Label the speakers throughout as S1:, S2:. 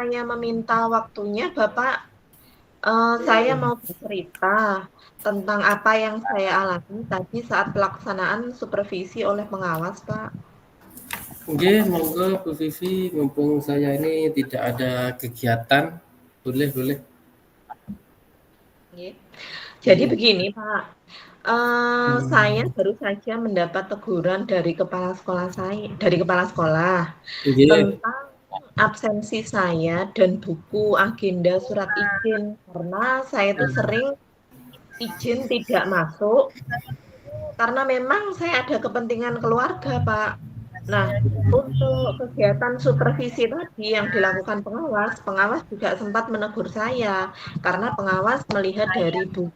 S1: saya meminta waktunya, Bapak. Saya mau bercerita tentang apa yang saya alami tadi saat pelaksanaan supervisi oleh pengawas, Pak.
S2: Oke, monggo Bu Vivi, mumpung saya ini tidak ada kegiatan, boleh.
S1: Nggih. Jadi
S2: Mm-mm.
S1: begini, Pak, saya baru saja mendapat teguran dari kepala sekolah
S2: Oke.
S1: tentang absensi saya dan buku agenda surat izin, karena saya itu sering izin tidak masuk karena memang saya ada kepentingan keluarga, Pak. Nah, untuk kegiatan supervisi tadi yang dilakukan pengawas, pengawas juga sempat menegur saya karena pengawas melihat dari buku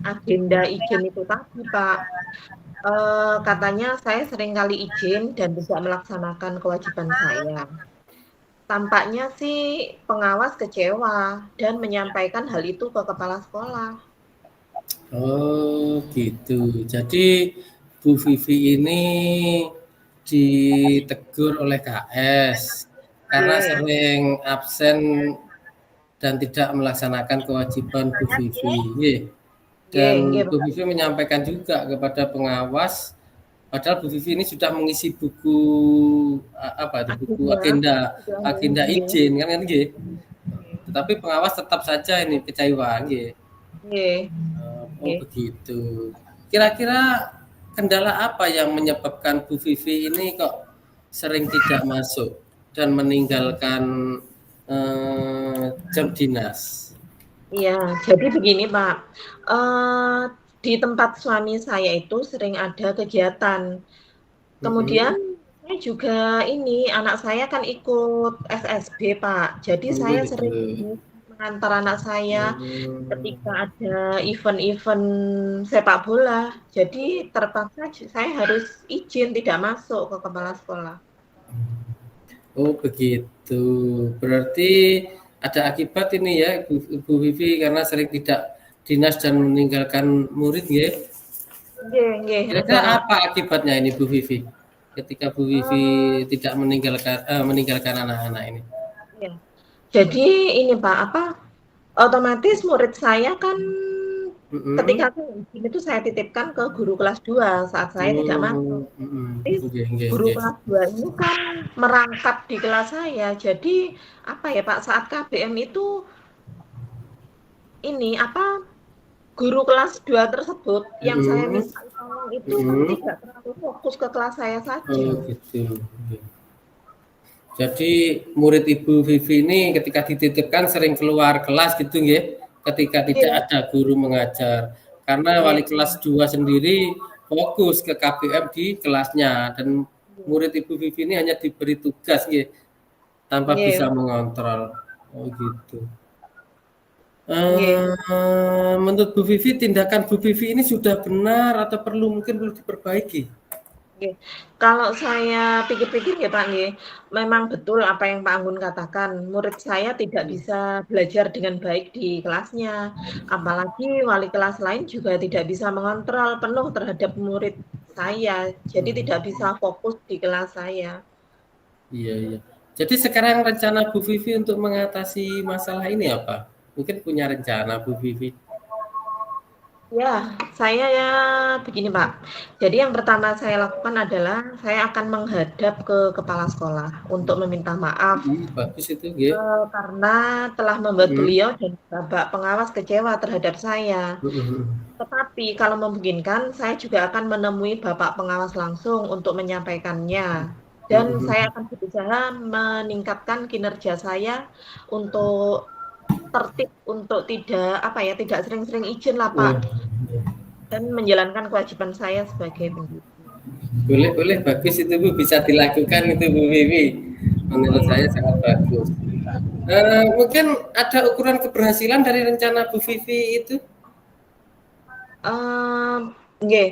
S1: agenda izin itu tadi, Pak. Katanya saya seringkali izin dan tidak melaksanakan kewajiban saya. Tampaknya sih pengawas kecewa dan menyampaikan hal itu ke kepala sekolah.
S2: Oh, gitu. Jadi Bu Vivi ini ditegur oleh KS karena
S1: Nggih,
S2: sering absen dan tidak melaksanakan kewajiban Bu Vivi. Nggih.
S1: nggih, nggih,
S2: Dan Bu
S1: Pak.
S2: Vivi menyampaikan juga kepada pengawas, padahal Bu Vivi ini sudah mengisi buku apa itu buku
S1: Agenda,
S2: agenda agenda
S1: nggih,
S2: izin kan nggih. Tetapi pengawas tetap saja ini kecewa nggih.
S1: nggih,
S2: Oh
S1: nggih.
S2: begitu. Kira-kira kendala apa yang menyebabkan Bu Vivi ini kok sering tidak masuk dan meninggalkan jam dinas?
S1: Iya, jadi begini, Pak, eee, di tempat suami saya itu sering ada kegiatan. Kemudian
S2: Mhm.
S1: saya juga ini, anak saya kan ikut SSB, Pak. Jadi
S2: Oh
S1: saya
S2: gitu.
S1: sering mengantar anak saya
S2: Hmm.
S1: ketika ada event-event sepak bola. Jadi terpaksa saya harus izin tidak masuk ke kepala sekolah.
S2: Oh begitu. Berarti ada akibat ini ya Bu Vivi karena sering tidak dinas dan meninggalkan murid ya.
S1: Nggih, nggih,
S2: Kira-kira
S1: ada,
S2: apa akibatnya ini Bu Vivi? Ketika Bu Vivi
S1: eee,
S2: tidak meninggalkan anak-anak ini.
S1: iya. Jadi ini, Pak, apa, otomatis murid saya kan ketika
S2: Mhm.
S1: saya izin itu saya titipkan ke guru kelas 2 saat saya tidak masuk.
S2: Oh, mhm.
S1: Otomatis
S2: Nggih nggih
S1: guru
S2: nggih.
S1: kelas 2 ini kan merangkap di kelas saya. Jadi apa ya, Pak, saat KBM itu ini apa, guru kelas 2 tersebut yang saya
S2: Mhm.
S1: minta tolong itu
S2: Mhm.
S1: tidak terlalu fokus ke kelas saya saja.
S2: Oh gitu. Nggih. Jadi murid Ibu Vivi ini ketika dititipkan sering keluar kelas gitu nggih, ketika tidak
S1: Nggih,
S2: ada guru mengajar. Karena
S1: nggih,
S2: wali kelas 2 sendiri fokus ke KBM di kelasnya dan
S1: nggih,
S2: murid Ibu Vivi ini hanya diberi tugas nggih, tanpa bisa
S1: nggih,
S2: mengontrol. Oh gitu.
S1: nggih.
S2: Menurut Bu Vivi tindakan Bu Vivi ini sudah benar atau mungkin perlu diperbaiki?
S1: Nggih. Kalau saya pikir-pikir ya Pak nggih, memang betul apa yang Pak Anggun katakan, murid saya tidak
S2: Mmm.
S1: bisa belajar dengan baik di kelasnya. Apalagi wali kelas lain juga tidak bisa mengontrol penuh terhadap murid saya, jadi tidak bisa fokus di kelas saya.
S2: Iya iya. Jadi sekarang rencana Bu Vivi untuk mengatasi masalah ini apa? Mungkin punya rencana Bu Vivi?
S1: Ya, saya ya begini Pak, jadi yang pertama saya lakukan adalah saya akan menghadap ke kepala sekolah untuk meminta maaf.
S2: Bagus itu nggih.
S1: Karena telah membuat
S2: Mhm.
S1: beliau dan Bapak pengawas kecewa terhadap saya.
S2: Mhm mhm.
S1: Tetapi kalau memungkinkan, saya juga akan menemui Bapak pengawas langsung untuk menyampaikannya. Dan
S2: Mhm
S1: saya
S2: mhm.
S1: akan berusaha meningkatkan kinerja saya untuk tertib, untuk tidak apa ya, tidak sering-sering izin lah Pak,
S2: Oh, iya.
S1: dan menjalankan kewajiban saya sebagai pendidik.
S2: Boleh bagus itu Bu, bisa dilakukan itu Bu Vivi. Menurut saya sangat bagus. Mungkin ada ukuran keberhasilan dari rencana Bu Vivi itu?
S1: Nggih.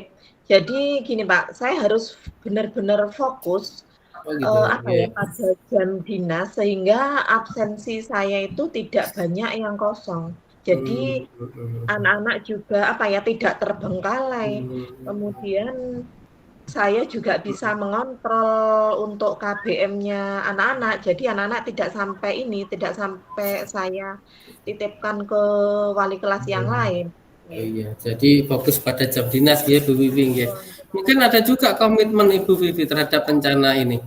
S1: Jadi gini Pak, saya harus benar-benar fokus,
S2: Oh gitu,
S1: apa ya,
S2: nggih.
S1: pada jam dinas sehingga absensi saya itu tidak banyak yang kosong. Jadi
S2: Mhm.
S1: anak-anak juga, apa ya, tidak terbengkalai.
S2: Mmm.
S1: Kemudian saya juga bisa mengontrol untuk KBM-nya anak-anak. Jadi anak-anak tidak sampai saya titipkan ke wali kelas yang lain.
S2: Oh iya, jadi fokus pada jam dinas ya Bu Vivi ya. Mungkin ada juga komitmen Ibu Vivi terhadap rencana ini,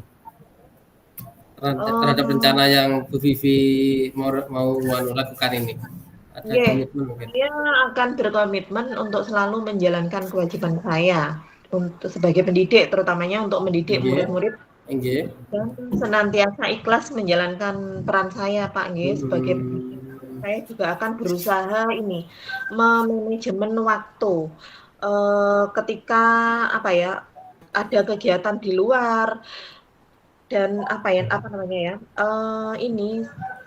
S2: terhadap rencana yang Bu Vivi mau lakukan ini. Ada komitmen mungkin.
S1: Saya akan berkomitmen untuk selalu menjalankan kewajiban saya untuk sebagai pendidik, terutamanya untuk mendidik murid-murid dan senantiasa ikhlas menjalankan peran saya, Pak nggih, sebagai pendidik. Saya juga akan berusaha ini memanajemen waktu. Ketika ada kegiatan di luar dan ini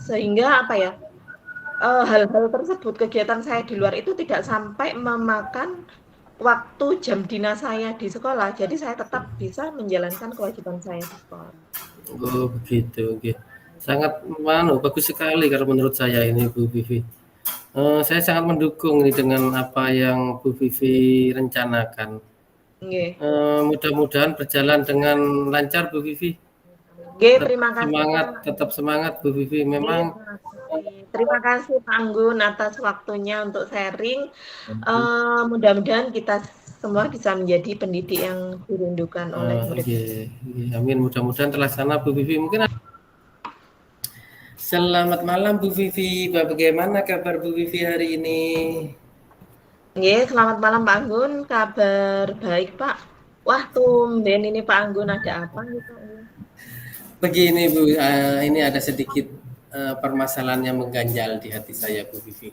S1: sehingga hal-hal tersebut, kegiatan saya di luar itu tidak sampai memakan waktu jam dinas saya di sekolah. Jadi saya tetap bisa menjalankan kewajiban saya di sekolah.
S2: Oh begitu, oke. Sangat bagus sekali kalau menurut saya ini Bu Vivi. Saya sangat mendukung ini dengan apa yang Bu Vivi rencanakan. Mudah-mudahan berjalan dengan lancar Bu Vivi.
S1: Terima kasih.
S2: Semangat, tetap semangat Bu Vivi. Memang.
S1: Terima kasih Pak Anggun atas waktunya untuk sharing. Mudah-mudahan kita semua bisa menjadi pendidik yang dirindukan oleh murid.
S2: Amin. Mudah-mudahan terlaksana Bu Vivi. Mungkin. Selamat malam Bu Vivi. Bagaimana kabar Bu Vivi hari ini?
S1: Selamat malam Pak Anggun. Kabar baik Pak. Wah tumben ini Pak Anggun, ada apa nih Pak?
S2: Begini Bu, ini ada sedikit permasalahan yang mengganjal di hati saya Bu Vivi.